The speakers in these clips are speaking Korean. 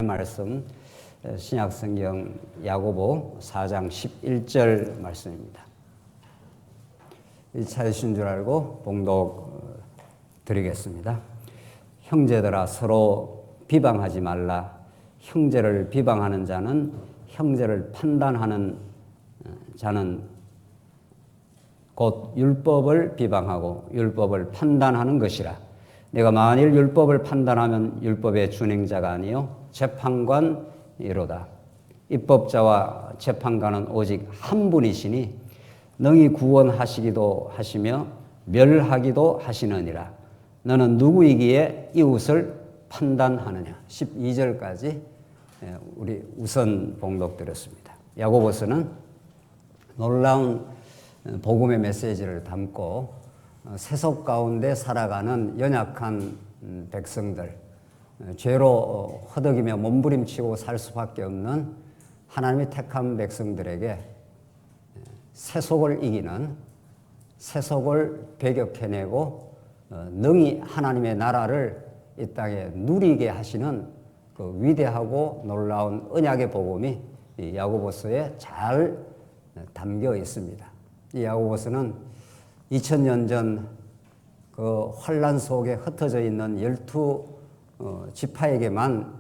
말씀 신약성경 야고보 4장 11절 말씀입니다. 찾으신 줄 알고 봉독 드리겠습니다. 형제들아 서로 비방하지 말라. 형제를 비방하는 자는 형제를 판단하는 자는 곧 율법을 비방하고 율법을 판단하는 것이라. 내가 만일 율법을 판단하면 율법의 준행자가 아니요 재판관이로다. 입법자와 재판관은 오직 한 분이시니 능히 구원하시기도 하시며 멸하기도 하시느니라. 너는 누구이기에 이웃을 판단하느냐. 12절까지 우리 우선 봉독드렸습니다. 야고보서는 놀라운 복음의 메시지를 담고 세속 가운데 살아가는 연약한 백성들, 죄로 허덕이며 몸부림치고 살 수밖에 없는 하나님이 택한 백성들에게 세속을 이기는, 세속을 배격해내고 능히 하나님의 나라를 이 땅에 누리게 하시는 그 위대하고 놀라운 언약의 복음이 이 야고보서에 잘 담겨 있습니다. 이 야고보서는 2000년 전 그 환란 속에 흩어져 있는 12지파에게만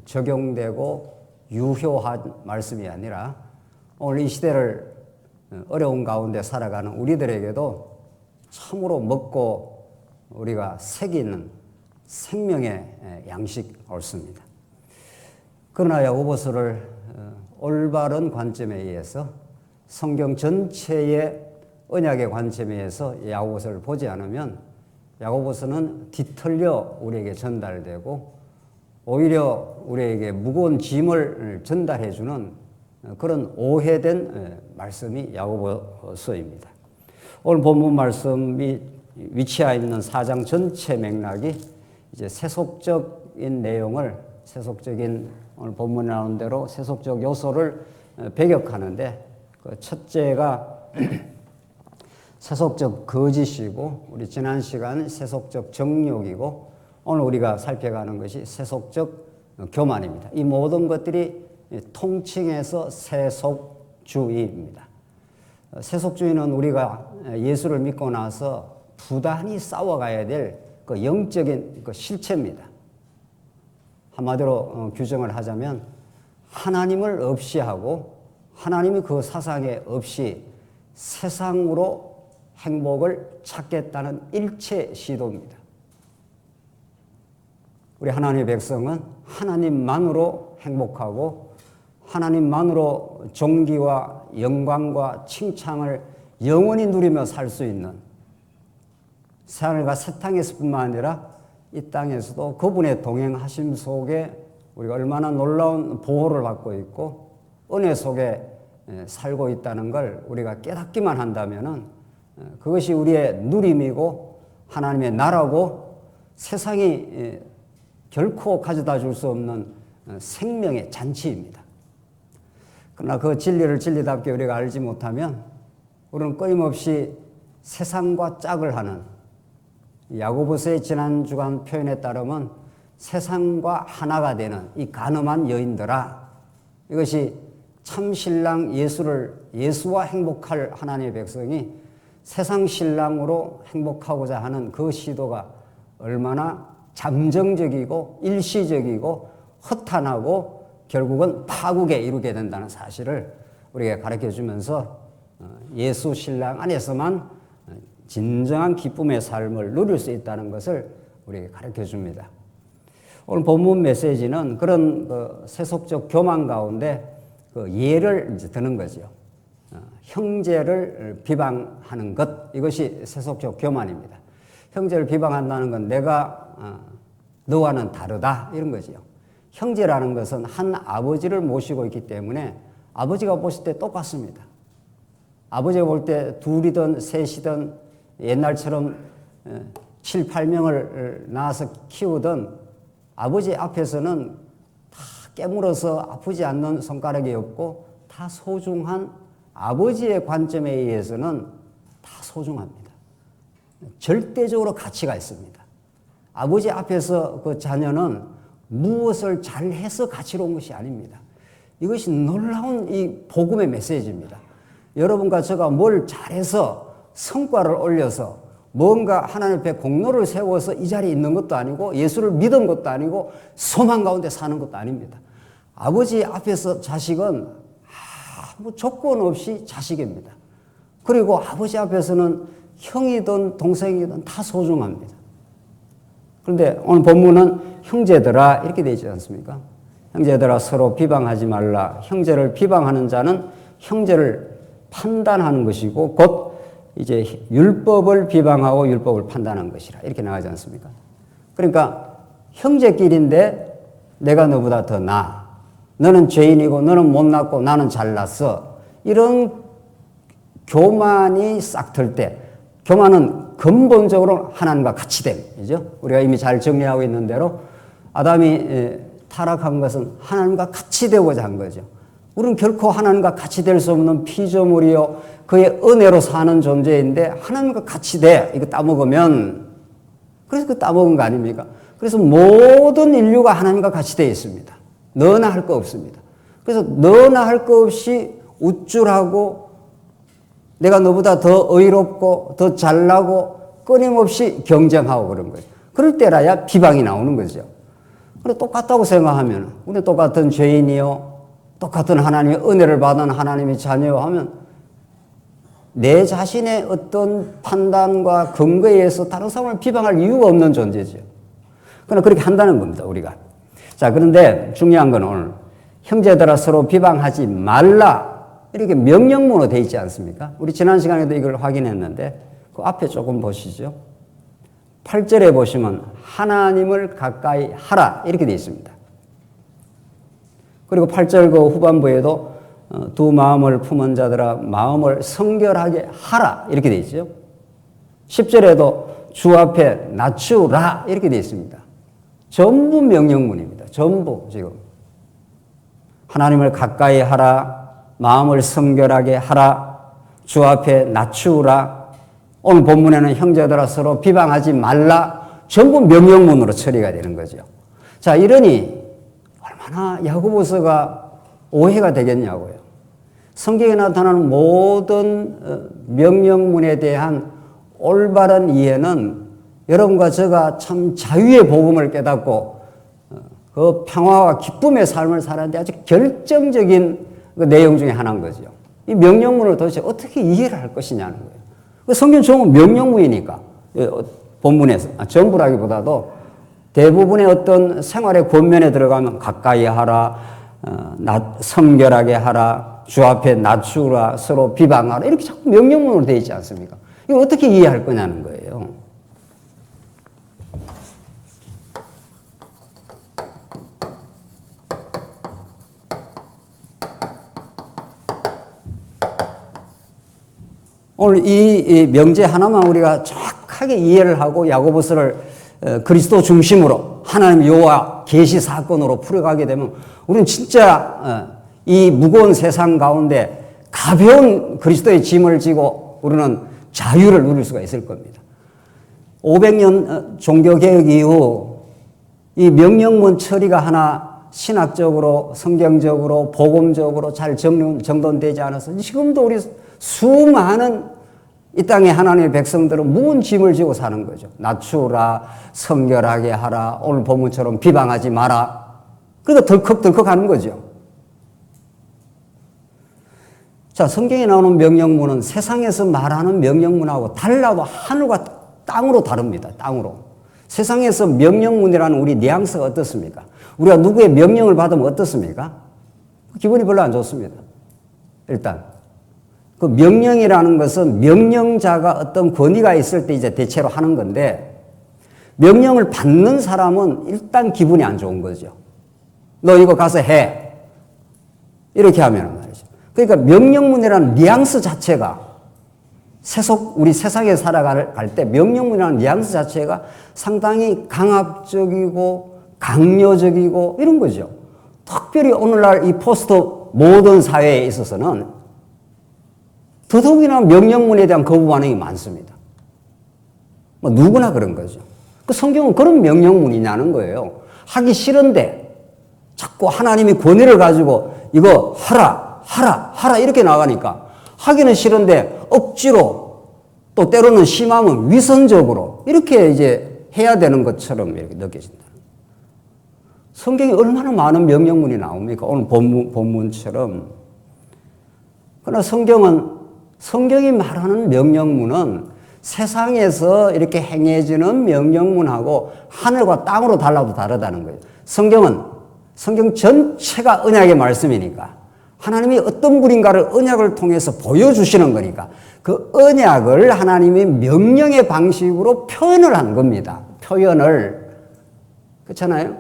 적용되고 유효한 말씀이 아니라 오늘 이 시대를 어려운 가운데 살아가는 우리들에게도 참으로 먹고 우리가 새기는 생명의 양식 옳습니다. 그러나 야고보서를 올바른 관점에 의해서 성경 전체의 언약의 관점에 의해서 야고보서를 보지 않으면 야고보서는 뒤틀려 우리에게 전달되고 오히려 우리에게 무거운 짐을 전달해주는 그런 오해된 말씀이 야고보서입니다. 오늘 본문 말씀이 위치하여 있는 4장 전체 맥락이 이제 세속적인 내용을, 세속적인 오늘 본문에 나오는 대로 세속적 요소를 배격하는데 그 첫째가 세속적 거짓이고, 우리 지난 시간 세속적 정욕이고, 오늘 우리가 살펴가는 것이 세속적 교만입니다. 이 모든 것들이 통칭해서 세속주의입니다. 세속주의는 우리가 예수를 믿고 나서 부단히 싸워가야 될 그 영적인 그 실체입니다. 한마디로 규정을 하자면 하나님을 없이 하고 하나님이 그 사상에 없이 세상으로 행복을 찾겠다는 일체 시도입니다. 우리 하나님의 백성은 하나님만으로 행복하고 하나님만으로 존귀와 영광과 칭찬을 영원히 누리며 살 수 있는 새하늘과 새 땅에서뿐만 아니라 이 땅에서도 그분의 동행하심 속에 우리가 얼마나 놀라운 보호를 받고 있고 은혜 속에 살고 있다는 걸 우리가 깨닫기만 한다면은 그것이 우리의 누림이고 하나님의 나라고 세상이 결코 가져다 줄 수 없는 생명의 잔치입니다. 그러나 그 진리를 진리답게 우리가 알지 못하면 우리는 끊임없이 세상과 짝을 하는, 야고보서의 지난 주간 표현에 따르면 세상과 하나가 되는 이 간음한 여인들아, 이것이 참 신랑 예수와 행복할 하나님의 백성이 세상 신랑으로 행복하고자 하는 그 시도가 얼마나 잠정적이고 일시적이고 허탄하고 결국은 파국에 이르게 된다는 사실을 우리에게 가르쳐 주면서 예수 신랑 안에서만 진정한 기쁨의 삶을 누릴 수 있다는 것을 우리에게 가르쳐 줍니다. 오늘 본문 메시지는 그런 그 세속적 교만 가운데 그 예를 이제 드는 거죠. 형제를 비방하는 것, 이것이 세속적 교만입니다. 형제를 비방한다는 건 내가 너와는 다르다 이런 거죠. 형제라는 것은 한 아버지를 모시고 있기 때문에 아버지가 보실 때 똑같습니다. 아버지가 볼 때 둘이든 셋이든 옛날처럼 7, 8명을 낳아서 키우던 아버지 앞에서는 다 깨물어서 아프지 않는 손가락이 없고 다 소중한 아버지의 관점에 의해서는 다 소중합니다. 절대적으로 가치가 있습니다. 아버지 앞에서 그 자녀는 무엇을 잘해서 가치로운 것이 아닙니다. 이것이 놀라운 이 복음의 메시지입니다. 여러분과 제가 뭘 잘해서 성과를 올려서 뭔가 하나님 앞에 공로를 세워서 이 자리에 있는 것도 아니고 예수를 믿은 것도 아니고 소망 가운데 사는 것도 아닙니다. 아버지 앞에서 자식은 아무 조건 없이 자식입니다. 그리고 아버지 앞에서는 형이든 동생이든 다 소중합니다. 그런데 오늘 본문은 형제들아 이렇게 되어 있지 않습니까? 형제들아 서로 비방하지 말라. 형제를 비방하는 자는 형제를 판단하는 것이고 곧 이제 율법을 비방하고 율법을 판단한 것이라 이렇게 나가지 않습니까? 그러니까 형제끼리인데 내가 너보다 더 나아. 너는 죄인이고 너는 못났고 나는 잘났어. 이런 교만이 싹틀 때, 교만은 근본적으로 하나님과 같이 됨이죠. 우리가 이미 잘 정리하고 있는 대로 아담이 타락한 것은 하나님과 같이 되고자 한 거죠. 우리는 결코 하나님과 같이 될 수 없는 피조물이요 그의 은혜로 사는 존재인데 하나님과 같이 돼. 이거 따먹으면, 그래서 그 따먹은 거 아닙니까? 그래서 모든 인류가 하나님과 같이 되어 있습니다. 너나 할 거 없습니다. 그래서 너나 할 거 없이 우쭐하고 내가 너보다 더 의롭고 더 잘나고 끊임없이 경쟁하고 그런 거예요. 그럴 때라야 비방이 나오는 거죠. 그래 똑같다고 생각하면 우리 똑같은 죄인이요 똑같은 하나님의 은혜를 받은 하나님의 자녀 하면 내 자신의 어떤 판단과 근거에 의해서 다른 사람을 비방할 이유가 없는 존재죠. 그러나 그렇게 한다는 겁니다, 우리가. 자, 그런데 중요한 건 오늘 형제들아 서로 비방하지 말라 이렇게 명령문으로 되어 있지 않습니까? 우리 지난 시간에도 이걸 확인했는데 그 앞에 조금 보시죠. 8절에 보시면 하나님을 가까이 하라 이렇게 되어 있습니다. 그리고 8절 그 후반부에도 두 마음을 품은 자들아 마음을 성결하게 하라 이렇게 되어 있죠. 10절에도 주 앞에 낮추라 이렇게 되어 있습니다. 전부 명령문입니다. 전부 지금. 하나님을 가까이 하라, 마음을 성결하게 하라, 주 앞에 낮추라. 오늘 본문에는 형제들아 서로 비방하지 말라. 전부 명령문으로 처리가 되는 거죠. 자, 이러니 얼마나 야고보서가 오해가 되겠냐고요. 성경에 나타나는 모든 명령문에 대한 올바른 이해는 여러분과 제가 참 자유의 복음을 깨닫고 그 평화와 기쁨의 삶을 살았는데 아주 결정적인 그 내용 중에 하나인 거죠. 이 명령문을 도대체 어떻게 이해를 할 것이냐는 거예요. 그 성경 전부 명령문이니까 본문에서 전부라기보다도 대부분의 어떤 생활의 권면에 들어가면 가까이 하라, 성결하게 하라, 주 앞에 낮추라, 서로 비방하라 이렇게 자꾸 명령문으로 되어 있지 않습니까? 이걸 어떻게 이해할 거냐는 거예요. 오늘 이 명제 하나만 우리가 정확하게 이해를 하고 야고보서를 그리스도 중심으로 하나님 여호와 계시 사건으로 풀어가게 되면 우리는 진짜 이 무거운 세상 가운데 가벼운 그리스도의 짐을 지고 우리는 자유를 누릴 수가 있을 겁니다. 500년 종교개혁 이후 이 명령문 처리가 하나 신학적으로 성경적으로 복음적으로 잘 정돈되지 않아서 지금도 우리 수많은 이 땅의 하나님의 백성들은 무거운 짐을 지고 사는 거죠. 낮추라, 성결하게 하라, 오늘 본문처럼 비방하지 마라. 그러니까 덜컥덜컥 하는 거죠. 자, 성경에 나오는 명령문은 세상에서 말하는 명령문하고 달라도 하늘과 땅으로 다릅니다. 땅으로. 세상에서 명령문이라는 우리 뉘앙스가 어떻습니까? 우리가 누구의 명령을 받으면 어떻습니까? 기분이 별로 안 좋습니다. 일단. 그 명령이라는 것은 명령자가 어떤 권위가 있을 때 이제 대체로 하는 건데 명령을 받는 사람은 일단 기분이 안 좋은 거죠. 너 이거 가서 해. 이렇게 하면 말이죠. 그러니까 명령문이라는 뉘앙스 자체가 우리 세상에 살아갈 때 명령문이라는 뉘앙스 자체가 상당히 강압적이고 강요적이고 이런 거죠. 특별히 오늘날 이 포스트 모던 사회에 있어서는 더더욱이나 명령문에 대한 거부 반응이 많습니다. 뭐 누구나 그런 거죠. 그 성경은 그런 명령문이냐는 거예요. 하기 싫은데 자꾸 하나님이 권위를 가지고 이거 하라 이렇게 나가니까 하기는 싫은데 억지로 또 때로는 심하면 위선적으로 이렇게 이제 해야 되는 것처럼 이렇게 느껴진다. 성경에 얼마나 많은 명령문이 나옵니까? 오늘 본문처럼. 그러나 성경이 말하는 명령문은 세상에서 이렇게 행해지는 명령문하고 하늘과 땅으로 달라도 다르다는 거예요. 성경 전체가 언약의 말씀이니까 하나님이 어떤 분인가를 언약을 통해서 보여주시는 거니까 그 언약을 하나님이 명령의 방식으로 표현을 한 겁니다. 표현을. 그렇잖아요?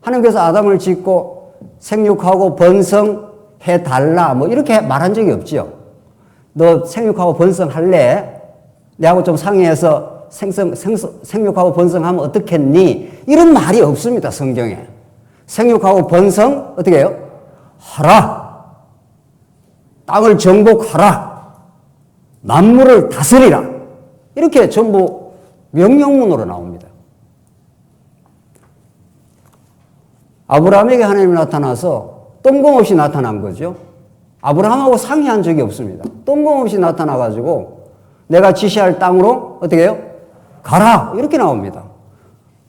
하나님께서 아담을 짓고 생육하고 번성해달라 뭐 이렇게 말한 적이 없죠. 너 생육하고 번성할래? 내하고 좀 상의해서 생육하고 번성하면 어떻겠니? 이런 말이 없습니다. 성경에. 생육하고 번성 어떻게 해요? 하라. 땅을 정복하라. 만물을 다스리라. 이렇게 전부 명령문으로 나옵니다. 아브라함에게 하나님이 나타나서 뜬금없이 나타난 거죠. 아브라함하고 상의한 적이 없습니다. 뜬금없이 나타나가지고 내가 지시할 땅으로 어떻게 해요? 가라. 이렇게 나옵니다.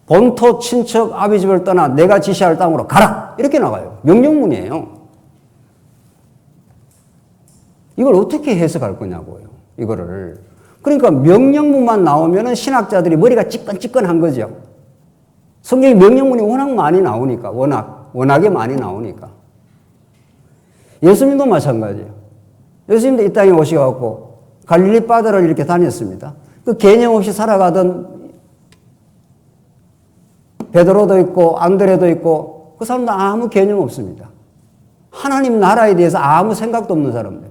본토 친척 아비 집을 떠나 내가 지시할 땅으로 가라. 이렇게 나가요. 명령문이에요. 이걸 어떻게 해석할 거냐고요. 이거를. 그러니까 명령문만 나오면은 신학자들이 머리가 찌끈찌끈한 거죠. 성경에 명령문이 워낙 많이 나오니까, 워낙에 많이 나오니까. 예수님도 마찬가지예요. 예수님도 이 땅에 오셔갖고 갈릴리 바다를 이렇게 다녔습니다. 그 개념 없이 살아가던 베드로도 있고 안드레도 있고 그 사람도 아무 개념 없습니다. 하나님 나라에 대해서 아무 생각도 없는 사람들.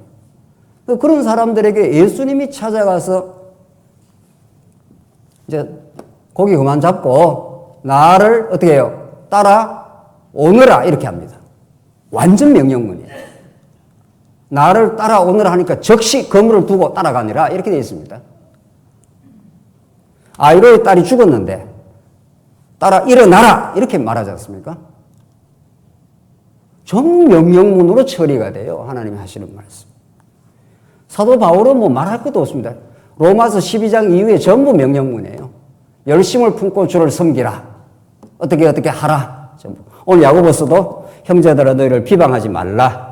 그런 사람들에게 예수님이 찾아가서 이제 고기 그만 잡고 나를 어떻게 해요? 따라오너라 이렇게 합니다. 완전 명령문이에요. 나를 따라오너라 하니까 즉시 그물을 두고 따라가니라 이렇게 되어 있습니다. 아이로의 딸이 죽었는데 따라 일어나라 이렇게 말하지 않습니까? 전 명령문으로 처리가 돼요. 하나님이 하시는 말씀. 사도 바울은 뭐 말할 것도 없습니다. 로마서 12장 이후에 전부 명령문이에요. 열심을 품고 주를 섬기라. 어떻게 하라. 전부. 오늘 야고보서도 형제들아 너희를 비방하지 말라.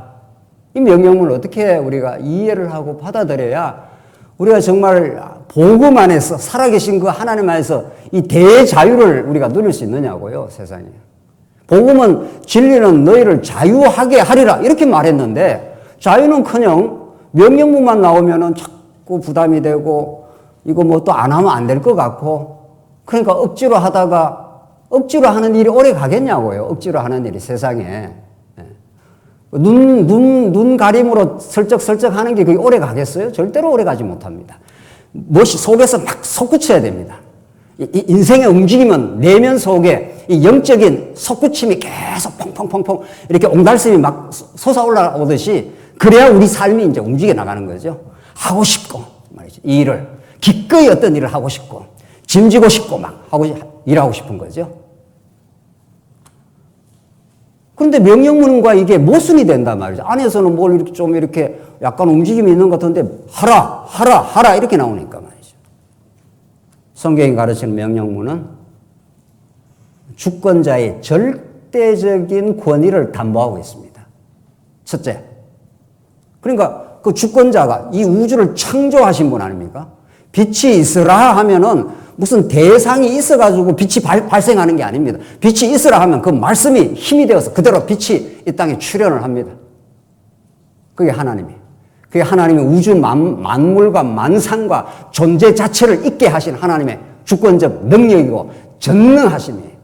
이 명령문을 어떻게 우리가 이해를 하고 받아들여야 우리가 정말 복음 안에서 살아계신 그 하나님 안에서 이 대자유를 우리가 누릴 수 있느냐고요. 세상에. 복음은 진리는 너희를 자유하게 하리라 이렇게 말했는데 자유는커녕 명령문만 나오면은 자꾸 부담이 되고 이거 뭐 또 안 하면 안 될 것 같고 그러니까 억지로 하다가 억지로 하는 일이 오래 가겠냐고요. 억지로 하는 일이 세상에. 눈 가림으로 슬쩍슬쩍 하는 게 그게 오래 가겠어요? 절대로 오래 가지 못합니다. 무엇이 속에서 막 솟구쳐야 됩니다. 인생의 움직임은 내면 속에 이 영적인 솟구침이 계속 펑펑펑펑 이렇게 옹달샘이 막 솟아올라오듯이 그래야 우리 삶이 이제 움직여 나가는 거죠. 하고 싶고 말이죠. 이 일을 기꺼이 어떤 일을 하고 싶고 짐지고 싶고 막 일하고 싶은 거죠. 그런데 명령문과 이게 모순이 된단 말이죠. 안에서는 뭘 이렇게 좀 이렇게 약간 움직임이 있는 것 같은데 하라 이렇게 나오니까 말이죠. 성경이 가르치는 명령문은 주권자의 절대적인 권위를 담보하고 있습니다. 첫째. 그러니까 그 주권자가 이 우주를 창조하신 분 아닙니까? 빛이 있으라 하면은 무슨 대상이 있어가지고 빛이 발생하는 게 아닙니다. 빛이 있으라 하면 그 말씀이 힘이 되어서 그대로 빛이 이 땅에 출현을 합니다. 그게 하나님이에요. 그게 하나님의 우주 만물과 만상과 존재 자체를 있게 하신 하나님의 주권적 능력이고 전능하심이에요.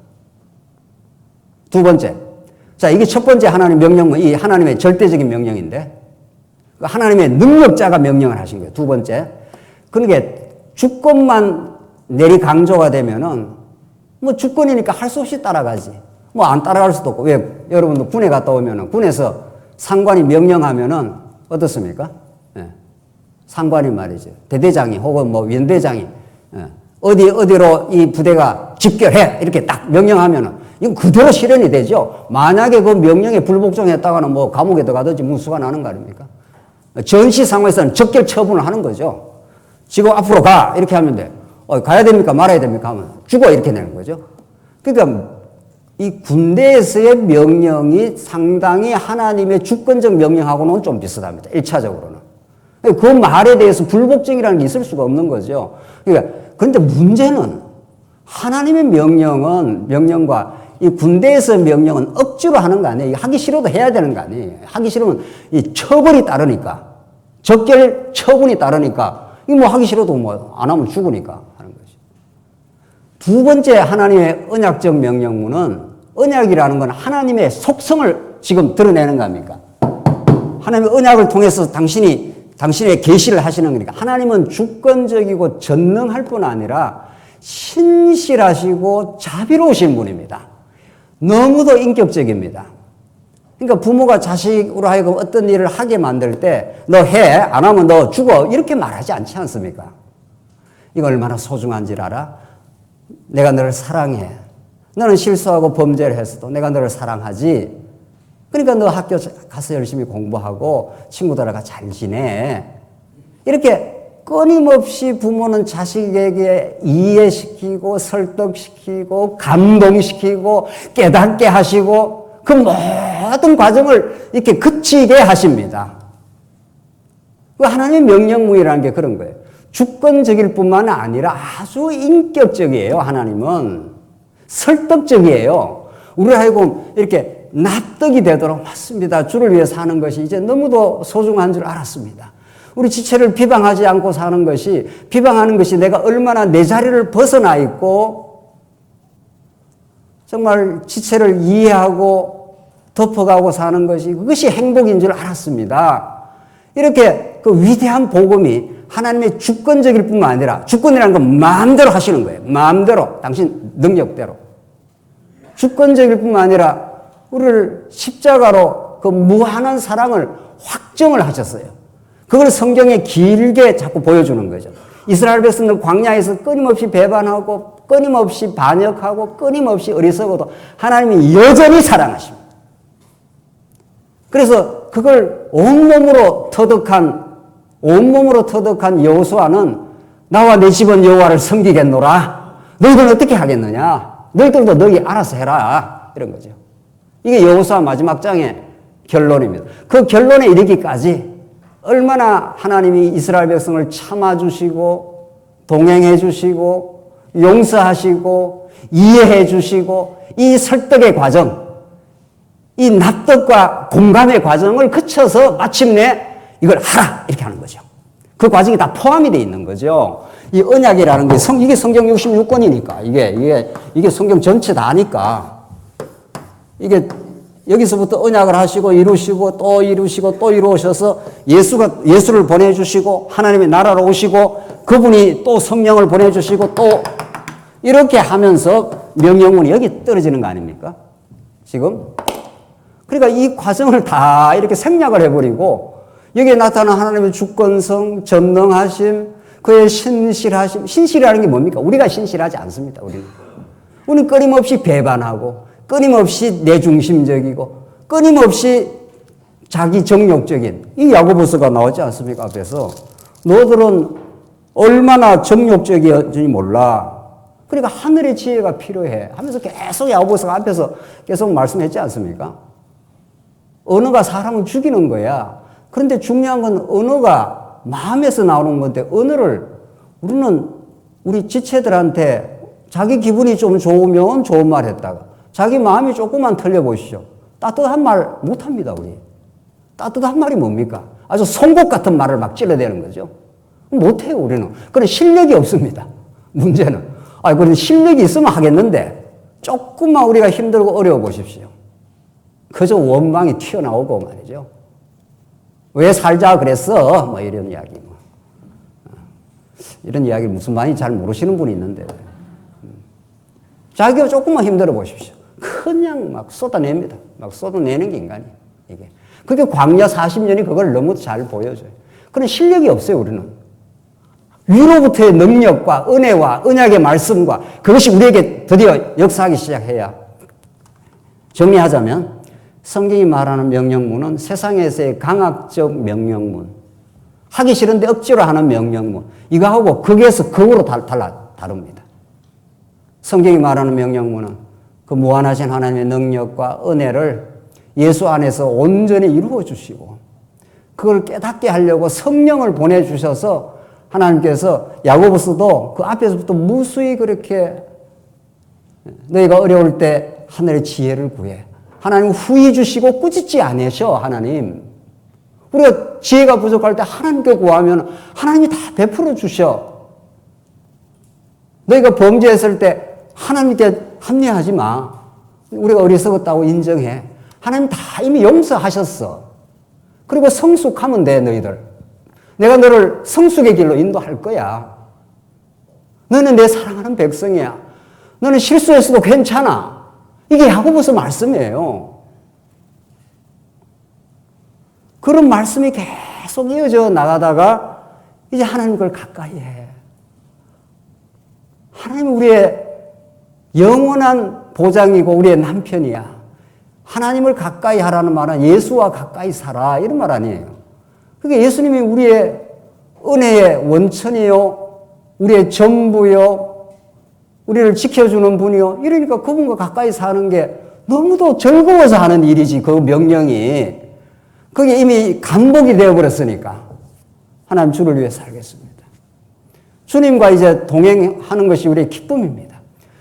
두 번째. 자, 이게 첫 번째 하나님 명령은 이 하나님의 절대적인 명령인데 하나님의 능력자가 명령을 하신 거예요. 두 번째. 그러니까 주권만 내리 강조가 되면은 뭐 주권이니까 할 수 없이 따라가지. 뭐 안 따라갈 수도 없고. 왜 여러분도 군에 갔다 오면은 군에서 상관이 명령하면은 어떻습니까? 예. 상관이 말이죠. 대대장이 혹은 뭐 위원대장이 어디로 이 부대가 집결해 이렇게 딱 명령하면은 이건 그대로 실현이 되죠. 만약에 그 명령에 불복종했다가는 뭐 감옥에 들어가든지 문수가 나는 거 아닙니까? 전시 상황에서는 적결 처분을 하는 거죠. 지금 앞으로 가 이렇게 하면 돼. 가야 됩니까 말아야 됩니까 하면 죽어 이렇게 되는 거죠. 그러니까 이 군대에서의 명령이 상당히 하나님의 주권적 명령하고는 좀 비슷합니다. 1차적으로는. 그 말에 대해서 불복종이라는 게 있을 수가 없는 거죠. 그러니까 그런데 문제는 하나님의 명령과 이 군대에서 명령은 억지로 하는 거 아니에요. 하기 싫어도 해야 되는 거 아니에요. 하기 싫으면 이 처벌이 따르니까. 적결 처분이 따르니까. 이거 뭐 하기 싫어도 뭐 안 하면 죽으니까 하는 거죠. 두 번째 하나님의 언약적 명령문은 언약이라는 건 하나님의 속성을 지금 드러내는 거 아닙니까? 하나님의 언약을 통해서 당신의 계시를 하시는 거니까 하나님은 주권적이고 전능할 뿐 아니라 신실하시고 자비로우신 분입니다. 너무도 인격적입니다. 그러니까 부모가 자식으로 하여금 어떤 일을 하게 만들 때 너 해, 안 하면 너 죽어 이렇게 말하지 않지 않습니까? 이거 얼마나 소중한지 알아? 내가 너를 사랑해. 너는 실수하고 범죄를 했어도 내가 너를 사랑하지. 그러니까 너 학교 가서 열심히 공부하고 친구들하고 잘 지내. 이렇게 끊임없이 부모는 자식에게 이해시키고 설득시키고 감동시키고 깨닫게 하시고 그 모든 과정을 이렇게 그치게 하십니다. 그 하나님의 명령문이라는 게 그런 거예요. 주권적일 뿐만 아니라 아주 인격적이에요. 하나님은 설득적이에요. 우리 하여금 이렇게 납득이 되도록 맞습니다. 주를 위해 사는 것이 이제 너무도 소중한 줄 알았습니다. 우리 지체를 비방하지 않고 사는 것이, 비방하는 것이 내가 얼마나 내 자리를 벗어나 있고 정말 지체를 이해하고 덮어가고 사는 것이 그것이 행복인 줄 알았습니다. 이렇게 그 위대한 복음이 하나님의 주권적일 뿐만 아니라, 주권이라는 건 마음대로 하시는 거예요. 마음대로, 당신 능력대로. 주권적일 뿐만 아니라 우리를 십자가로 그 무한한 사랑을 확정을 하셨어요. 그걸 성경에 길게 자꾸 보여주는 거죠. 이스라엘 백성들 광야에서 끊임없이 배반하고 끊임없이 반역하고 끊임없이 어리석어도 하나님이 여전히 사랑하십니다. 그래서 그걸 온몸으로 터득한 여호수아는 나와 내 집은 여호와를 섬기겠노라. 너희들은 어떻게 하겠느냐? 너희들도 너희 알아서 해라. 이런 거죠. 이게 여호수아 마지막 장의 결론입니다. 그 결론에 이르기까지 얼마나 하나님이 이스라엘 백성을 참아주시고 동행해주시고 용서하시고 이해해주시고 이 설득의 과정, 이 납득과 공감의 과정을 거쳐서 마침내 이걸 하라 이렇게 하는 거죠. 그 과정이 다 포함이 되어 있는 거죠. 이 언약이라는 게 이게 성경 66권이니까 이게 성경 전체 다니까 이게 여기서부터 언약을 하시고 이루시고 또 이루시고 또 이루셔서 예수를 보내주시고 하나님의 나라로 오시고 그분이 또 성령을 보내주시고 또 이렇게 하면서 명령문이 여기 떨어지는 거 아닙니까? 지금? 그러니까 이 과정을 다 이렇게 생략을 해버리고 여기에 나타난 하나님의 주권성, 전능하심, 그의 신실하심. 신실이라는 게 뭡니까? 우리가 신실하지 않습니다. 우리는 끊임없이 배반하고 끊임없이 내중심적이고 끊임없이 자기 정욕적인 이 야고보서가 나오지 않습니까? 앞에서 너희들은 얼마나 정욕적이었는지 몰라. 그러니까 하늘의 지혜가 필요해 하면서 계속 야고보서가 앞에서 계속 말씀했지 않습니까? 언어가 사람을 죽이는 거야. 그런데 중요한 건 언어가 마음에서 나오는 건데 언어를 우리는 우리 지체들한테 자기 기분이 좀 좋으면 좋은 말 했다가 자기 마음이 조금만 털려보시죠. 따뜻한 말 못합니다, 우리. 따뜻한 말이 뭡니까? 아주 송곳 같은 말을 막 찔러대는 거죠. 못해요, 우리는. 그런 실력이 없습니다. 문제는. 그런데 실력이 있으면 하겠는데, 조금만 우리가 힘들고 어려워 보십시오. 그저 원망이 튀어나오고 말이죠. 왜 살자 그랬어? 뭐 이런 이야기. 이런 이야기 무슨 말인지 잘 모르시는 분이 있는데. 자기가 조금만 힘들어 보십시오. 그냥 막 쏟아냅니다. 막 쏟아내는 게 인간이에요. 이게. 그게 광야 40년이 그걸 너무 잘 보여줘요. 그런 실력이 없어요, 우리는. 위로부터의 능력과 은혜와 언약의 말씀과 그것이 우리에게 드디어 역사하기 시작해야. 정리하자면 성경이 말하는 명령문은 세상에서의 강압적 명령문, 하기 싫은데 억지로 하는 명령문, 이거하고 극에서 극으로 다릅니다. 성경이 말하는 명령문은 그 무한하신 하나님의 능력과 은혜를 예수 안에서 온전히 이루어 주시고 그걸 깨닫게 하려고 성령을 보내주셔서 하나님께서 야고보서도 그 앞에서부터 무수히 그렇게 너희가 어려울 때 하늘의 지혜를 구해. 하나님 후히 주시고 꾸짖지 않으셔. 하나님. 우리가 지혜가 부족할 때 하나님께 구하면 하나님이 다 베풀어 주셔. 너희가 범죄했을 때 하나님께 합리하지 마. 우리가 어리석었다고 인정해. 하나님 다 이미 용서하셨어. 그리고 성숙하면 돼, 너희들. 내가 너를 성숙의 길로 인도할 거야. 너는 내 사랑하는 백성이야. 너는 실수했어도 괜찮아. 이게 야고보서 말씀이에요. 그런 말씀이 계속 이어져 나가다가 이제 하나님 걸 가까이 해. 하나님은 우리의 영원한 보장이고 우리의 남편이야. 하나님을 가까이 하라는 말은 예수와 가까이 살아 이런 말 아니에요. 그러니까 예수님이 우리의 은혜의 원천이요, 우리의 전부요, 우리를 지켜주는 분이요. 이러니까 그분과 가까이 사는 게 너무도 즐거워서 하는 일이지. 그 명령이. 그게 이미 간복이 되어버렸으니까 하나님 주를 위해 살겠습니다. 주님과 이제 동행하는 것이 우리의 기쁨입니다.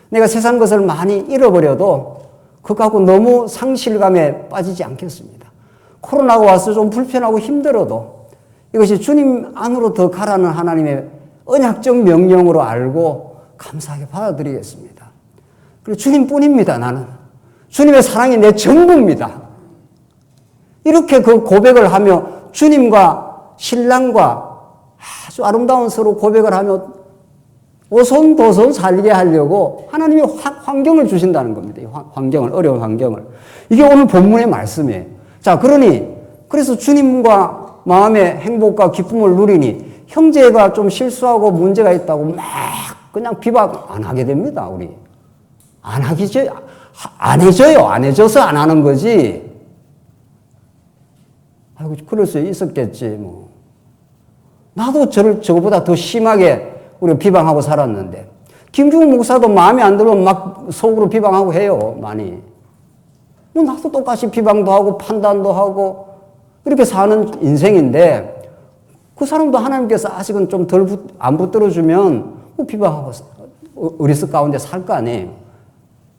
내가 세상 것을 많이 잃어버려도 그거하고 너무 상실감에 빠지지 않겠습니다. 코로나가 와서 좀 불편하고 힘들어도 이것이 주님 안으로 더 가라는 하나님의 언약적 명령으로 알고 감사하게 받아들이겠습니다. 그리고 주님뿐입니다. 나는 주님의 사랑이 내 전부입니다. 이렇게 그 고백을 하며 주님과 신랑과 아주 아름다운 서로 고백을 하며 오손도손 살게 하려고 하나님이 환경을 주신다는 겁니다. 환경을, 어려운 환경을. 이게 오늘 본문의 말씀이에요. 자, 그래서 주님과 마음의 행복과 기쁨을 누리니 형제가 좀 실수하고 문제가 있다고 막 그냥 비방 안 하게 됩니다, 우리. 안 해줘요. 안 해줘서 안 하는 거지. 아이고, 그럴 수 있었겠지, 뭐. 나도 저거보다 더 심하게 우리가 비방하고 살았는데. 김중훈 목사도 마음에 안 들면 막 속으로 비방하고 해요, 많이. 뭐 나도 똑같이 비방도 하고 판단도 하고 이렇게 사는 인생인데 그 사람도 하나님께서 아직은 좀 덜 안 붙들어주면 뭐 비방하고 어리석 가운데 살 거 아니에요.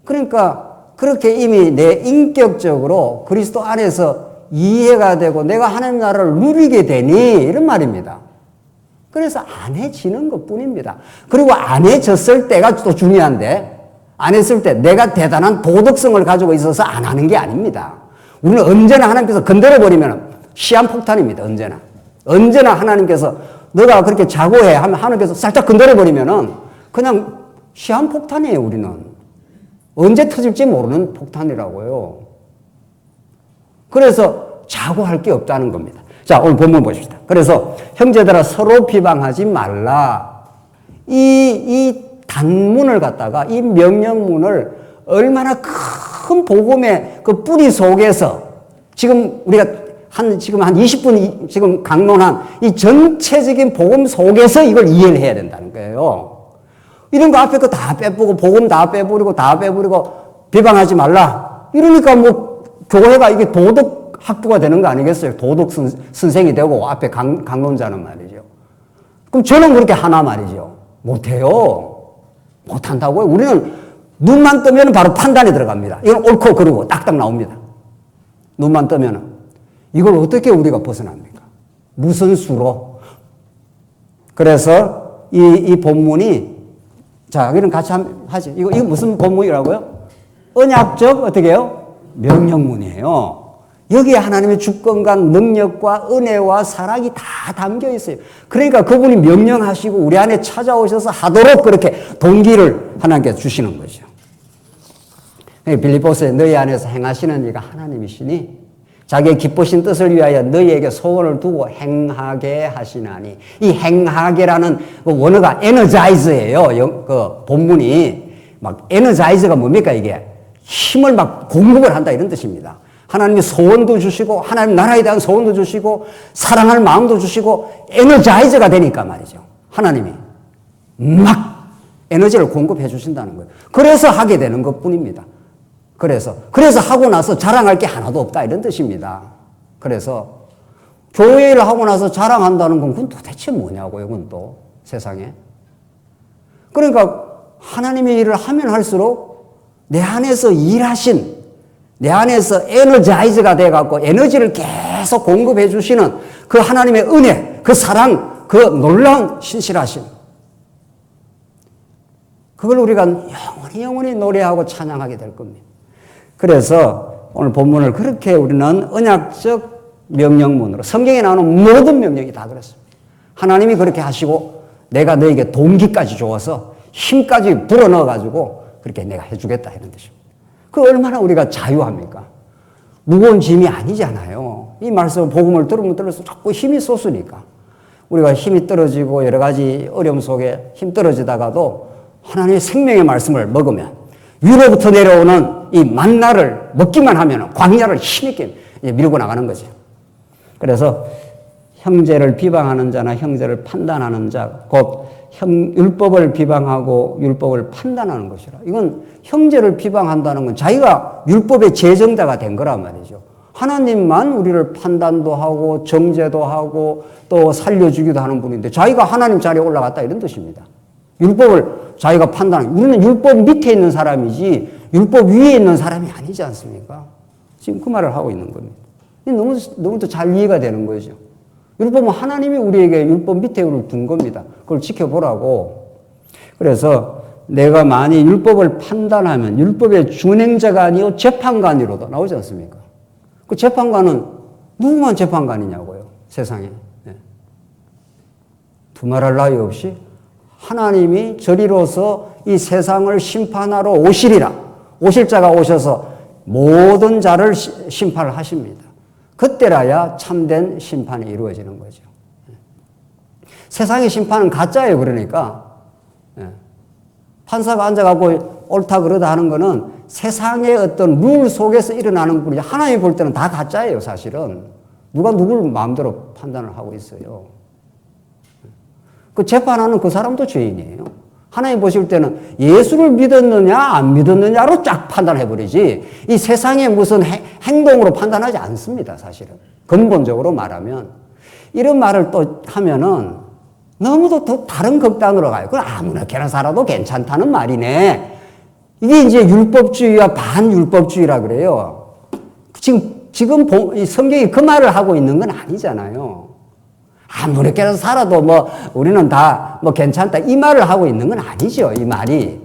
그러니까 그렇게 이미 내 인격적으로 그리스도 안에서 이해가 되고 내가 하나님 나라를 누리게 되니 이런 말입니다. 그래서 안 해지는 것 뿐입니다. 그리고 안 해졌을 때가 또 중요한데 안 했을 때 내가 대단한 도덕성을 가지고 있어서 안 하는 게 아닙니다. 우리는 언제나 하나님께서 건드려버리면 시한폭탄입니다. 언제나 하나님께서 너가 그렇게 자고해 하면 하나님께서 살짝 건드려버리면 그냥 시한폭탄이에요. 우리는 언제 터질지 모르는 폭탄이라고요. 그래서 자고할 게 없다는 겁니다. 자, 오늘 본문 보십시다. 그래서 형제들아 서로 비방하지 말라. 이 단문을 갖다가 이 명령문을 얼마나 큰 복음의 그 뿌리 속에서 지금 우리가 지금 한 20분 지금 강론한 이 전체적인 복음 속에서 이걸 이해를 해야 된다는 거예요. 이런 거 앞에 거 다 빼보고 복음 다 빼버리고 비방하지 말라. 이러니까 뭐 교회가 이게 도덕 학부가 되는 거 아니겠어요? 도덕 선생이 되고 앞에 강론자는 말이죠. 그럼 저는 그렇게 하나 말이죠. 못해요. 못한다고요? 우리는 눈만 뜨면 바로 판단이 들어갑니다. 이건 옳고 그르고 딱딱 나옵니다. 눈만 뜨면 이걸 어떻게 우리가 벗어납니까? 무슨 수로? 그래서 이 본문이 자, 여기는 같이 하죠. 이거 무슨 본문이라고요? 언약적 어떻게 해요? 명령문이에요. 여기에 하나님의 주권과 능력과 은혜와 사랑이 다 담겨 있어요. 그러니까 그분이 명령하시고 우리 안에 찾아오셔서 하도록 그렇게 동기를 하나님께서 주시는 거죠. 빌립보서에 너희 안에서 행하시는 이가 하나님이시니 자기의 기쁘신 뜻을 위하여 너희에게 소원을 두고 행하게 하시나니. 이 행하게라는 그 원어가 energize예요. 그 본문이. 막 energize가 뭡니까 이게? 힘을 막 공급을 한다 이런 뜻입니다. 하나님이 소원도 주시고 하나님 나라에 대한 소원도 주시고 사랑할 마음도 주시고 에너자이저가 되니까 말이죠. 하나님이 막 에너지를 공급해 주신다는 거예요. 그래서 하게 되는 것뿐입니다. 그래서 하고 나서 자랑할 게 하나도 없다 이런 뜻입니다. 그래서 교회를 하고 나서 자랑한다는 건 그건 도대체 뭐냐고요. 그건 또 세상에. 그러니까 하나님의 일을 하면 할수록 내 안에서 일하신 내 안에서 에너자이즈가 돼갖고 에너지를 계속 공급해 주시는 그 하나님의 은혜, 그 사랑, 그 놀라운 신실하심. 그걸 우리가 영원히 노래하고 찬양하게 될 겁니다. 그래서 오늘 본문을 그렇게 우리는 언약적 명령문으로 성경에 나오는 모든 명령이 다 그렇습니다. 하나님이 그렇게 하시고 내가 너에게 동기까지 주어서 힘까지 불어넣어가지고 그렇게 내가 해주겠다 이런 뜻입니다. 그 얼마나 우리가 자유합니까? 무거운 짐이 아니잖아요. 이 말씀 복음을 들으면 들을수록 자꾸 힘이 솟으니까 우리가 힘이 떨어지고 여러 가지 어려움 속에 힘 떨어지다가도 하나님의 생명의 말씀을 먹으면 위로부터 내려오는 이 만나를 먹기만 하면 광야를 힘있게 밀고 나가는 거죠. 그래서 형제를 비방하는 자나 형제를 판단하는 자, 곧 율법을 비방하고 율법을 판단하는 것이라. 이건 형제를 비방한다는 건 자기가 율법의 제정자가 된 거란 말이죠. 하나님만 우리를 판단도 하고 정죄도 하고 또 살려주기도 하는 분인데 자기가 하나님 자리에 올라갔다 이런 뜻입니다. 율법을 자기가 판단하는, 우리는 율법 밑에 있는 사람이지 율법 위에 있는 사람이 아니지 않습니까? 지금 그 말을 하고 있는 겁니다. 너무 더 잘 이해가 되는 거죠. 율법은 하나님이 우리에게 율법 밑에 둔 겁니다. 그걸 지켜보라고. 그래서 내가 만약 율법을 판단하면 율법의 준행자가 아니요 재판관이로도 나오지 않습니까? 그 재판관은 누구만 재판관이냐고요. 세상에. 네. 두말할 나위 없이 하나님이 저리로서 이 세상을 심판하러 오시리라. 오실 자가 오셔서 모든 자를 심판을 하십니다. 그때라야 참된 심판이 이루어지는 거죠. 세상의 심판은 가짜예요. 그러니까 판사가 앉아갖고 옳다 그러다 하는 거는 세상의 어떤 룰 속에서 일어나는 뿐이지 하나님이 볼 때는 다 가짜예요. 사실은 누가 누굴 마음대로 판단을 하고 있어요. 그 재판하는 그 사람도 죄인이에요. 하나님 보실 때는 예수를 믿었느냐 안 믿었느냐로 쫙 판단해버리지 이 세상의 무슨 행동으로 판단하지 않습니다. 사실은 근본적으로 말하면 이런 말을 또 하면은 너무도 더 다른 극단으로 가요. 그럼 아무렇게나 살아도 괜찮다는 말이네. 이게 이제 율법주의와 반율법주의라 그래요. 지금 성경이 그 말을 하고 있는 건 아니잖아요. 아무렇게나 살아도 우리는 다 괜찮다 이 말을 하고 있는 건 아니죠. 이 말이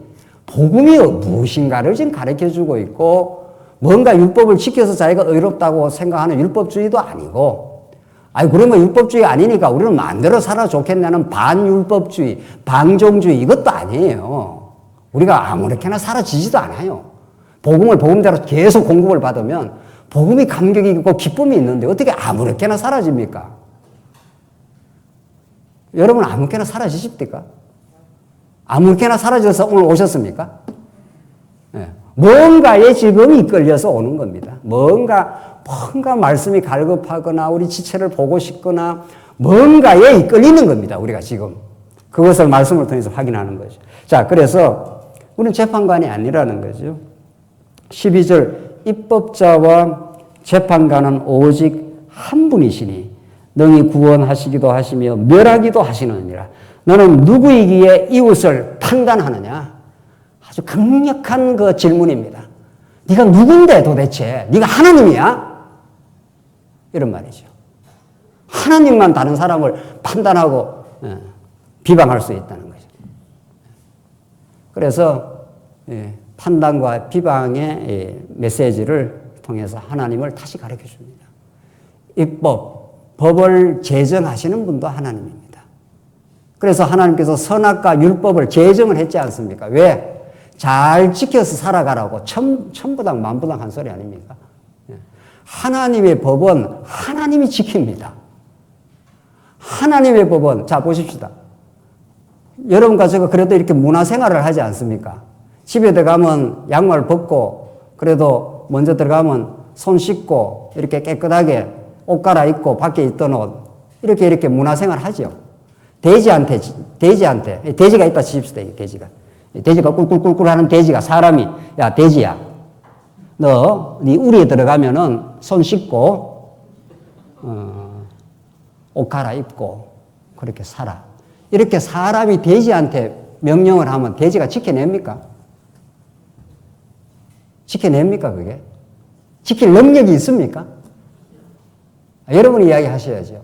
복음이 무엇인가를 지금 가르쳐 주고 있고 뭔가 율법을 지켜서 자기가 의롭다고 생각하는 율법주의도 아니고 그러면 율법주의 아니니까 우리는 마음대로 살아 좋겠냐는 반율법주의, 방종주의 이것도 아니에요. 우리가 아무렇게나 살아지지도 않아요. 복음을 복음대로 계속 공급을 받으면 복음이 감격이 있고 기쁨이 있는데 어떻게 아무렇게나 사라집니까? 여러분 아무렇게나 사라지십니까? 아무렇게나 사라져서 오늘 오셨습니까? 네. 뭔가에 지금 이끌려서 오는 겁니다. 뭔가 말씀이 갈급하거나 우리 지체를 보고 싶거나 뭔가에 이끌리는 겁니다. 우리가 지금. 그것을 말씀을 통해서 확인하는 거죠. 자, 그래서 우리는 재판관이 아니라는 거죠. 12절 입법자와 재판관은 오직 한 분이시니 능히 구원하시기도 하시며 멸하기도 하시느니라. 너는 누구이기에 이웃을 판단하느냐? 아주 강력한 그 질문입니다. 네가 누군데 도대체? 네가 하나님이야? 이런 말이죠. 하나님만 다른 사람을 판단하고 비방할 수 있다는 거죠. 그래서 판단과 비방의 메시지를 통해서 하나님을 다시 가르쳐 줍니다. 법을 제정하시는 분도 하나님입니다. 그래서 하나님께서 선악과 율법을 제정을 했지 않습니까? 왜? 잘 지켜서 살아가라고 천부당 만부당 한 소리 아닙니까? 하나님의 법은 하나님이 지킵니다. 하나님의 법은, 자, 보십시다. 여러분과 제가 그래도 이렇게 문화생활을 하지 않습니까? 집에 들어가면 양말 벗고, 그래도 먼저 들어가면 손 씻고, 이렇게 깨끗하게 옷 갈아입고, 밖에 있던 옷, 이렇게 문화생활 하죠. 돼지가 있다 치십시다, 돼지가. 돼지가 꿀꿀꿀꿀 하는 돼지가 사람이, 야, 돼지야. 네 우리에 들어가면은 손 씻고, 옷 갈아입고, 그렇게 살아. 이렇게 사람이 돼지한테 명령을 하면 돼지가 지켜냅니까? 지켜냅니까, 그게? 지킬 능력이 있습니까? 여러분이 이야기 하셔야죠.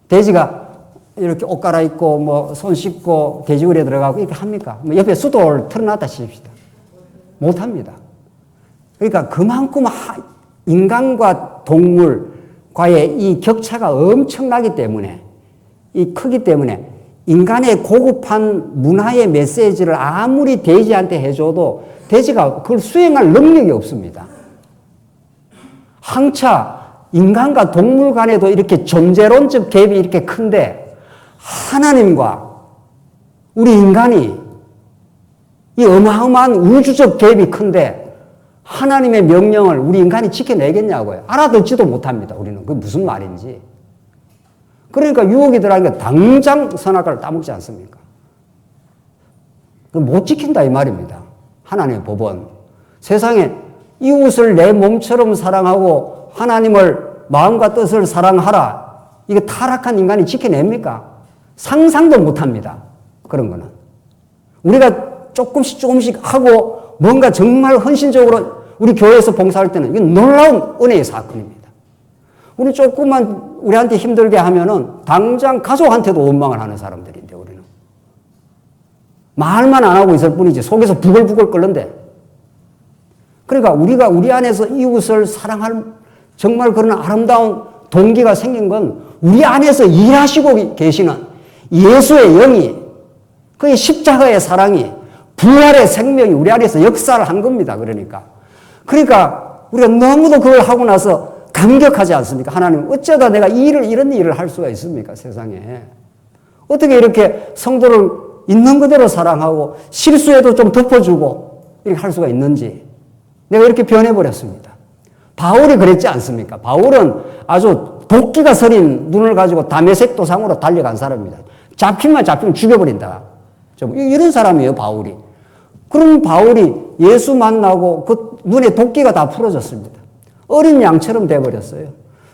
돼지가 이렇게 옷 갈아입고, 뭐, 손 씻고, 돼지우리에 들어가고, 이렇게 합니까? 뭐 옆에 수도를 틀어놨다 치십시다. 못 합니다. 그러니까 그만큼 인간과 동물과의 이 격차가 엄청나기 때문에, 이 크기 때문에, 인간의 고급한 문화의 메시지를 아무리 돼지한테 해줘도 돼지가 그걸 수행할 능력이 없습니다. 항차 인간과 동물 간에도 이렇게 존재론적 갭이 이렇게 큰데 하나님과 우리 인간이 이 어마어마한 우주적 갭이 큰데 하나님의 명령을 우리 인간이 지켜내겠냐고요. 알아듣지도 못합니다. 우리는 그게 무슨 말인지. 그러니까 유혹이 들어가니까 당장 선악과를 따먹지 않습니까? 못 지킨다 이 말입니다. 하나님의 법은. 세상에 이웃을 내 몸처럼 사랑하고 하나님을 마음과 뜻을 사랑하라. 이게 타락한 인간이 지켜냅니까? 상상도 못합니다. 그런 거는. 우리가 조금씩 하고 뭔가 정말 헌신적으로 우리 교회에서 봉사할 때는 이건 놀라운 은혜의 사건입니다. 우리 조금만 우리한테 힘들게 하면은 당장 가족한테도 원망을 하는 사람들인데 우리는. 말만 안 하고 있을 뿐이지 속에서 부글부글 끓는데. 그러니까 우리가 우리 안에서 이웃을 사랑할 정말 그런 아름다운 동기가 생긴 건 우리 안에서 일하시고 계시는 예수의 영이 그의 십자가의 사랑이 부활의 생명이 우리 안에서 역사를 한 겁니다. 그러니까 우리가 너무도 그걸 하고 나서 감격하지 않습니까? 하나님 어쩌다 내가 이런 일을 할 수가 있습니까? 세상에. 어떻게 이렇게 성도를 있는 그대로 사랑하고 실수해도 좀 덮어주고 이렇게 할 수가 있는지 내가 이렇게 변해버렸습니다. 바울이 그랬지 않습니까? 바울은 아주 도끼가 서린 눈을 가지고 다메섹 도상으로 달려간 사람입니다. 잡히면 죽여버린다. 좀 이런 사람이에요, 바울이. 그럼 바울이 예수 만나고 그 눈에 도끼가 다 풀어졌습니다. 어린 양처럼 돼버렸어요.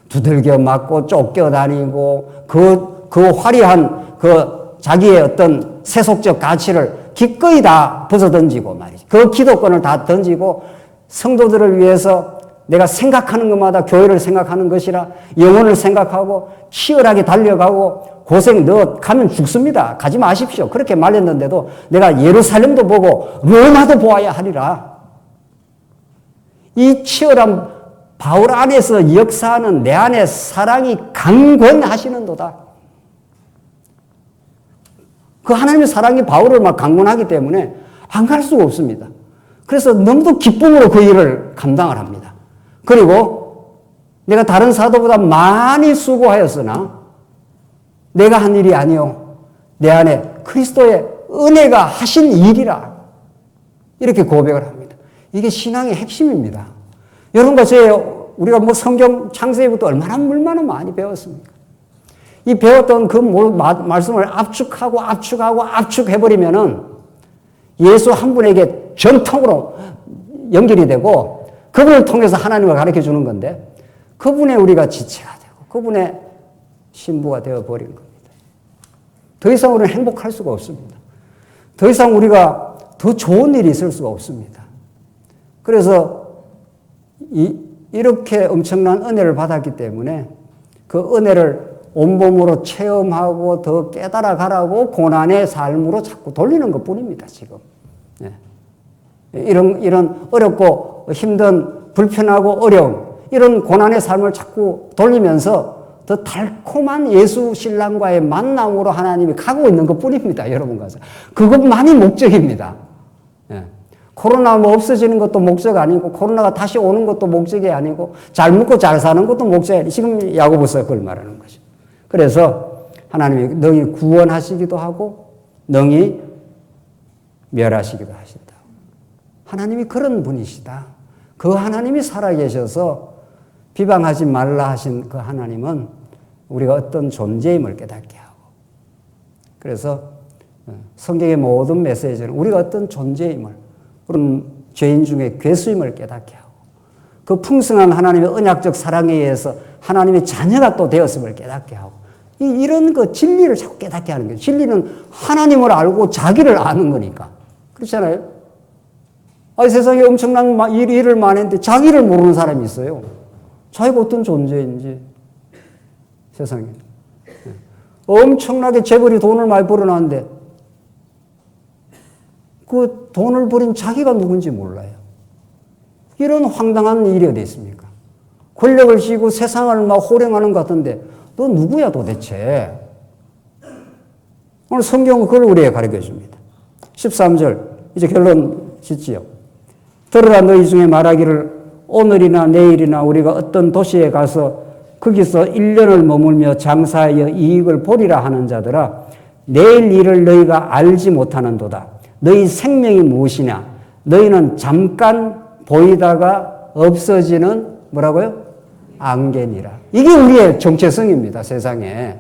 두들겨 맞고 쫓겨다니고 그 화려한 그 자기의 어떤 세속적 가치를 기꺼이 다 벗어던지고 말이죠. 그 기독권을 다 던지고 성도들을 위해서 내가 생각하는 것마다 교회를 생각하는 것이라 영혼을 생각하고 치열하게 달려가고 고생 너 가면 죽습니다. 가지 마십시오. 그렇게 말했는데도 내가 예루살렘도 보고 로마도 보아야 하리라. 이 치열한 바울 안에서 역사하는 내 안에 사랑이 강권하시는도다. 그 하나님의 사랑이 바울을 막 강권하기 때문에 안 갈 수가 없습니다. 그래서 너무도 기쁨으로 그 일을 감당을 합니다. 그리고 내가 다른 사도보다 많이 수고하였으나 내가 한 일이 아니요 내 안에 그리스도의 은혜가 하신 일이라 이렇게 고백을 합니다. 이게 신앙의 핵심입니다. 여러분과 우리가 뭐 성경 창세기부터 얼마나 많이 배웠습니까? 이 배웠던 그 말씀을 압축해버리면은 예수 한 분에게 전통으로 연결이 되고 그분을 통해서 하나님을 가르쳐 주는 건데 그분의 우리가 지체가 되고 그분의 신부가 되어버린 겁니다. 더 이상 우리는 행복할 수가 없습니다. 더 이상 우리가 더 좋은 일이 있을 수가 없습니다. 그래서 이렇게 엄청난 은혜를 받았기 때문에 그 은혜를 온몸으로 체험하고 더 깨달아가라고 고난의 삶으로 자꾸 돌리는 것 뿐입니다, 지금. 네. 이런 어렵고 힘든 불편하고 어려운 이런 고난의 삶을 자꾸 돌리면서 더 달콤한 예수 신랑과의 만남으로 하나님이 가고 있는 것 뿐입니다, 여러분과. 그것만이 목적입니다. 네. 코로나 뭐 없어지는 것도 목적 아니고, 코로나가 다시 오는 것도 목적이 아니고, 잘 먹고 잘 사는 것도 목적이 아니고, 지금 야고보서 그걸 말하는 거죠. 그래서 하나님이 너희 구원하시기도 하고, 너희 멸하시기도 하신다. 하나님이 그런 분이시다. 그 하나님이 살아계셔서 비방하지 말라 하신 그 하나님은 우리가 어떤 존재임을 깨닫게 하고, 그래서 성경의 모든 메시지는 우리가 어떤 존재임을, 그런 죄인 중에 괴수임을 깨닫게 하고, 그 풍성한 하나님의 언약적 사랑에 의해서 하나님의 자녀가 또 되었음을 깨닫게 하고, 이런 그 진리를 자꾸 깨닫게 하는 거예요. 진리는 하나님을 알고 자기를 아는 거니까. 그렇잖아요? 세상에 엄청난 일을 많이 했는데 자기를 모르는 사람이 있어요. 자기가 어떤 존재인지, 세상에. 엄청나게 재벌이 돈을 많이 벌어놨는데 그 돈을 벌인 자기가 누군지 몰라요. 이런 황당한 일이 어디 있습니까? 권력을 쥐고 세상을 막 호령하는 것 같은데 너 누구야 도대체? 오늘 성경은 그걸 우리에게 가르쳐 줍니다. 13절, 이제 결론 짓지요. 들으라, 너희 중에 말하기를 오늘이나 내일이나 우리가 어떤 도시에 가서 거기서 1년을 머물며 장사하여 이익을 보리라 하는 자들아, 내일 일을 너희가 알지 못하는도다. 너희 생명이 무엇이냐? 너희는 잠깐 보이다가 없어지는 뭐라고요? 안개니라. 이게 우리의 정체성입니다, 세상에.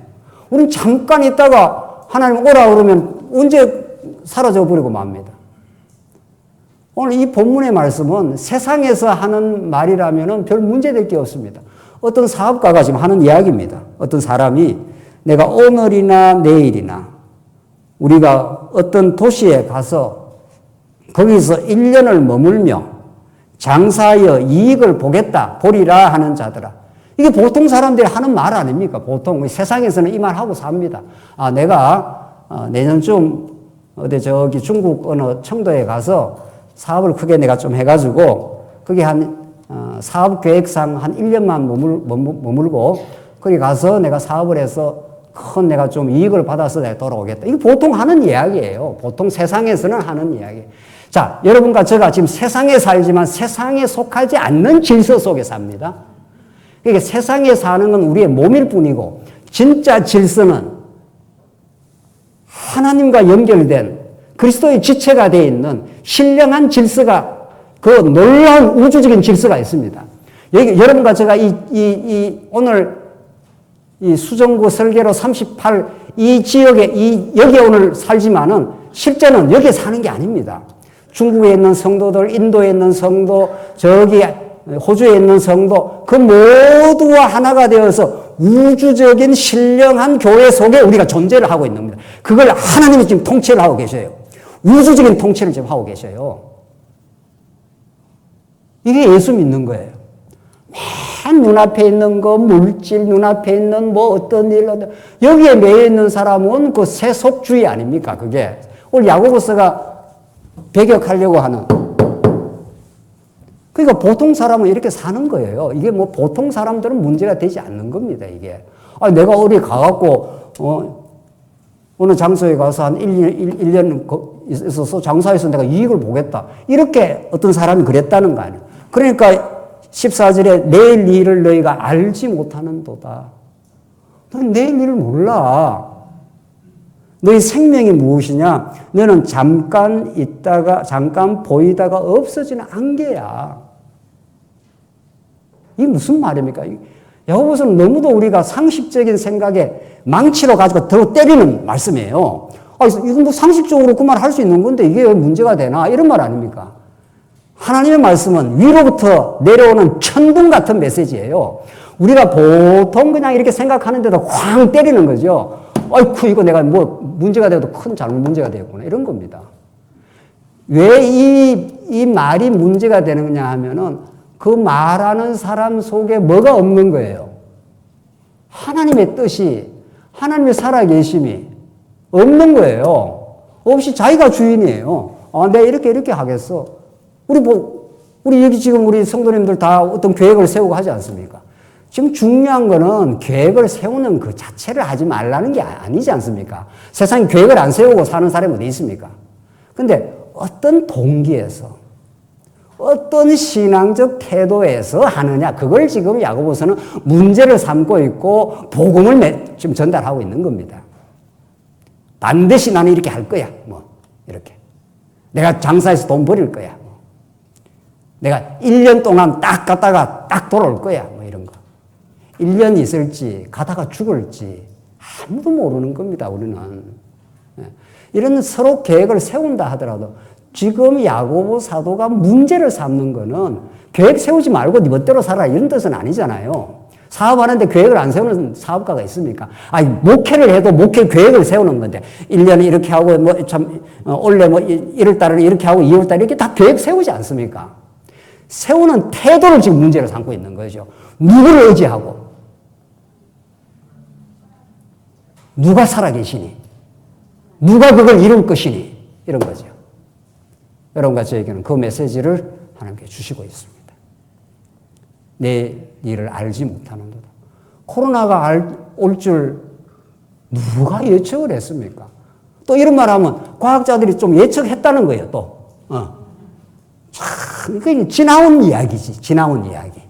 우리는 잠깐 있다가 하나님 오라 그러면 언제 사라져 버리고 맙니다. 오늘 이 본문의 말씀은 세상에서 하는 말이라면 별 문제될 게 없습니다. 어떤 사업가가 지금 하는 이야기입니다. 어떤 사람이 내가 오늘이나 내일이나 우리가 어떤 도시에 가서 거기서 1년을 머물며 장사하여 이익을 보리라 하는 자들아. 이게 보통 사람들이 하는 말 아닙니까? 보통 세상에서는 이 말 하고 삽니다. 내가 내년쯤 어디 저기 중국 어느 청도에 가서 사업을 크게 내가 좀 해가지고 거기 사업 계획상 한 1년만 머물고 거기 가서 내가 사업을 해서 큰 내가 좀 이익을 받아서 내가 돌아오겠다. 이게 보통 하는 이야기예요. 보통 세상에서는 하는 이야기. 자, 여러분과 제가 지금 세상에 살지만 세상에 속하지 않는 질서 속에 삽니다. 그러니까 세상에 사는 건 우리의 몸일 뿐이고 진짜 질서는 하나님과 연결된 그리스도의 지체가 되어 있는 신령한 질서가, 그 놀라운 우주적인 질서가 있습니다. 여러분과 제가 오늘 이 수정구 설계로 38 이 지역에 여기에 오늘 살지만은 실제는 여기에 사는 게 아닙니다. 중국에 있는 성도들, 인도에 있는 성도, 저기 호주에 있는 성도, 그 모두와 하나가 되어서 우주적인 신령한 교회 속에 우리가 존재를 하고 있는 겁니다. 그걸 하나님이 지금 통치를 하고 계셔요. 우주적인 통치를 지금 하고 계셔요. 이게 예수 믿는 거예요. 맨 눈앞에 있는 거, 물질, 눈앞에 있는 뭐 어떤 일, 여기에 매여 있는 사람은 그 세속주의 아닙니까? 그게. 오늘 야고보서가 배격하려고 하는. 그러니까 보통 사람은 이렇게 사는 거예요. 이게 뭐 보통 사람들은 문제가 되지 않는 겁니다, 이게. 내가 어디 가갖고, 어느 장소에 가서 한 1년 있어서 장사해서 내가 이익을 보겠다. 이렇게 어떤 사람이 그랬다는 거 아니에요. 그러니까 14절에 내일 일을 너희가 알지 못하는도다. 너는 내일 일을 몰라. 너희 생명이 무엇이냐? 너는 잠깐 있다가, 잠깐 보이다가 없어지는 안개야. 이게 무슨 말입니까? 야고보서는 너무도 우리가 상식적인 생각에 망치로 가지고 더 때리는 말씀이에요. 이건 뭐 상식적으로 그 말 할 수 있는 건데 이게 왜 문제가 되나? 이런 말 아닙니까? 하나님의 말씀은 위로부터 내려오는 천둥 같은 메시지예요. 우리가 보통 그냥 이렇게 생각하는데도 쾅 때리는 거죠. 아이쿠, 이거 내가 뭐 문제가 되어도 큰 잘못 문제가 되었구나. 이런 겁니다. 왜 이 말이 문제가 되느냐 하면은 그 말하는 사람 속에 뭐가 없는 거예요. 하나님의 뜻이, 하나님의 살아계심이 없는 거예요. 없이 자기가 주인이에요. 내가 이렇게 하겠어. 우리 여기 지금 우리 성도님들 다 어떤 계획을 세우고 하지 않습니까? 지금 중요한 거는 계획을 세우는 그 자체를 하지 말라는 게 아니지 않습니까? 세상에 계획을 안 세우고 사는 사람이 어디 있습니까? 근데 어떤 동기에서 어떤 신앙적 태도에서 하느냐, 그걸 지금 야고보서는 문제를 삼고 있고 복음을 지금 전달하고 있는 겁니다. 반드시 나는 이렇게 할 거야. 뭐 이렇게. 내가 장사해서 돈 벌일 거야. 뭐. 내가 1년 동안 딱 갔다가 딱 돌아올 거야. 뭐 이런 거. 1년 있을지 가다가 죽을지 아무도 모르는 겁니다. 우리는. 이런 서로 계획을 세운다 하더라도 지금 야고보 사도가 문제를 삼는 거는 계획 세우지 말고 네 멋대로 살아 이런 뜻은 아니잖아요. 사업하는데 계획을 안 세우는 사업가가 있습니까? 아니, 목회를 해도 목회 계획을 세우는 건데 1년에 이렇게 하고 뭐 참 원래 뭐 1월 달에는 이렇게 하고 2월 달에 이렇게 다 계획 세우지 않습니까? 세우는 태도를 지금 문제를 삼고 있는 거죠. 누구를 의지하고 누가 살아계시니 누가 그걸 이룰 것이니 이런 거죠. 여러분과 저에게는 그 메시지를 하나님께 주시고 있습니다. 내 일을 알지 못하는도다. 코로나가 올 줄 누가 예측을 했습니까? 또 이런 말 하면 과학자들이 좀 예측했다는 거예요, 또. 참, 이게 지나온 이야기지, 지나온 이야기.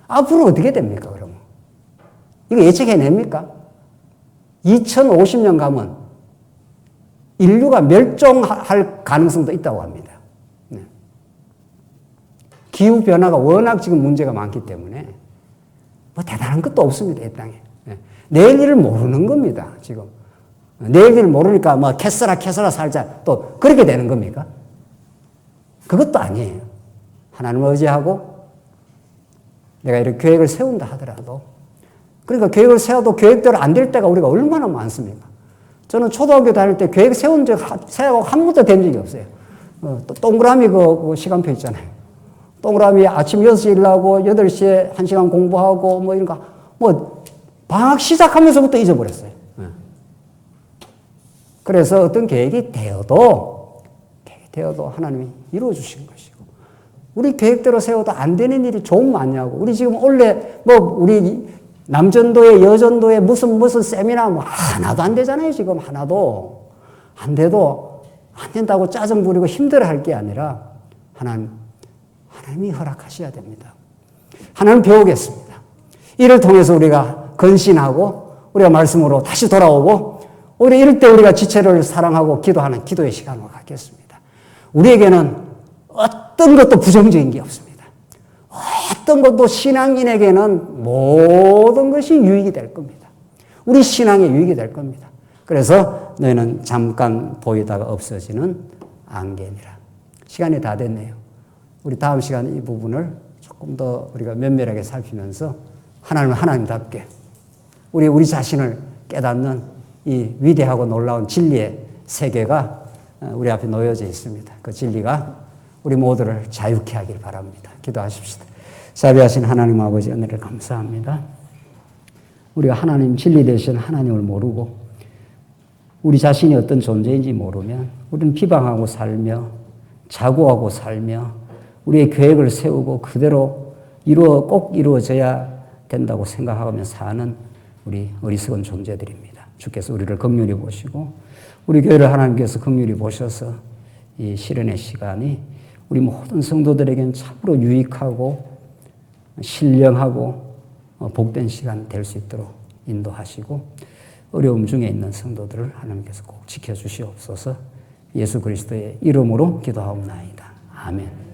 앞으로 어떻게 됩니까, 그러면? 이거 예측해냅니까? 2050년 가면 인류가 멸종할 가능성도 있다고 합니다. 네. 기후변화가 워낙 지금 문제가 많기 때문에 뭐 대단한 것도 없습니다, 이 땅에. 네. 내일 일을 모르는 겁니다, 지금. 내일 일을 모르니까 뭐 캐서라 살자 또 그렇게 되는 겁니까? 그것도 아니에요. 하나님을 의지하고 내가 이렇게 계획을 세운다 하더라도 그러니까 계획을 세워도 계획대로 안 될 때가 우리가 얼마나 많습니까? 저는 초등학교 다닐 때 계획 세운 세우고 한 번도 된 적이 없어요. 또 동그라미 그 시간표 있잖아요. 동그라미 아침 6시에 일어나고 8시에 1시간 공부하고 뭐 이런 거, 뭐 방학 시작하면서부터 잊어버렸어요. 그래서 어떤 계획이 되어도 하나님이 이루어주신 것이고, 우리 계획대로 세워도 안 되는 일이 좀 많냐고. 우리 지금 원래 뭐 우리 남전도에 여전도에 무슨 세미나 뭐 하나도 안 되잖아요. 지금 하나도 안 돼도 안 된다고 짜증 부리고 힘들어할 게 아니라 하나님이 허락하셔야 됩니다. 하나님 배우겠습니다. 이를 통해서 우리가 건신하고 우리가 말씀으로 다시 돌아오고 오히려 이럴 때 우리가 지체를 사랑하고 기도하는 기도의 시간을 갖겠습니다. 우리에게는 어떤 것도 부정적인 게 없습니다. 어떤 것도 신앙인에게는 모든 것이 유익이 될 겁니다. 우리 신앙에 유익이 될 겁니다. 그래서 너희는 잠깐 보이다가 없어지는 안개니라. 시간이 다 됐네요. 우리 다음 시간에 이 부분을 조금 더 우리가 면밀하게 살피면서 하나님은 하나님답게 우리 자신을 깨닫는 이 위대하고 놀라운 진리의 세계가 우리 앞에 놓여져 있습니다. 그 진리가 우리 모두를 자유케 하길 바랍니다. 기도하십시다. 자비하신 하나님 아버지 은혜를 감사합니다. 우리가 하나님 진리 되신 하나님을 모르고 우리 자신이 어떤 존재인지 모르면 우리는 비방하고 살며 자고하고 살며 우리의 계획을 세우고 그대로 꼭 이루어져야 된다고 생각하며 사는 우리 어리석은 존재들입니다. 주께서 우리를 긍휼히 보시고 우리 교회를 하나님께서 긍휼히 보셔서 이 실현의 시간이 우리 모든 성도들에게는 참으로 유익하고 신령하고 복된 시간 될 수 있도록 인도하시고 어려움 중에 있는 성도들을 하나님께서 꼭 지켜주시옵소서. 예수 그리스도의 이름으로 기도하옵나이다. 아멘.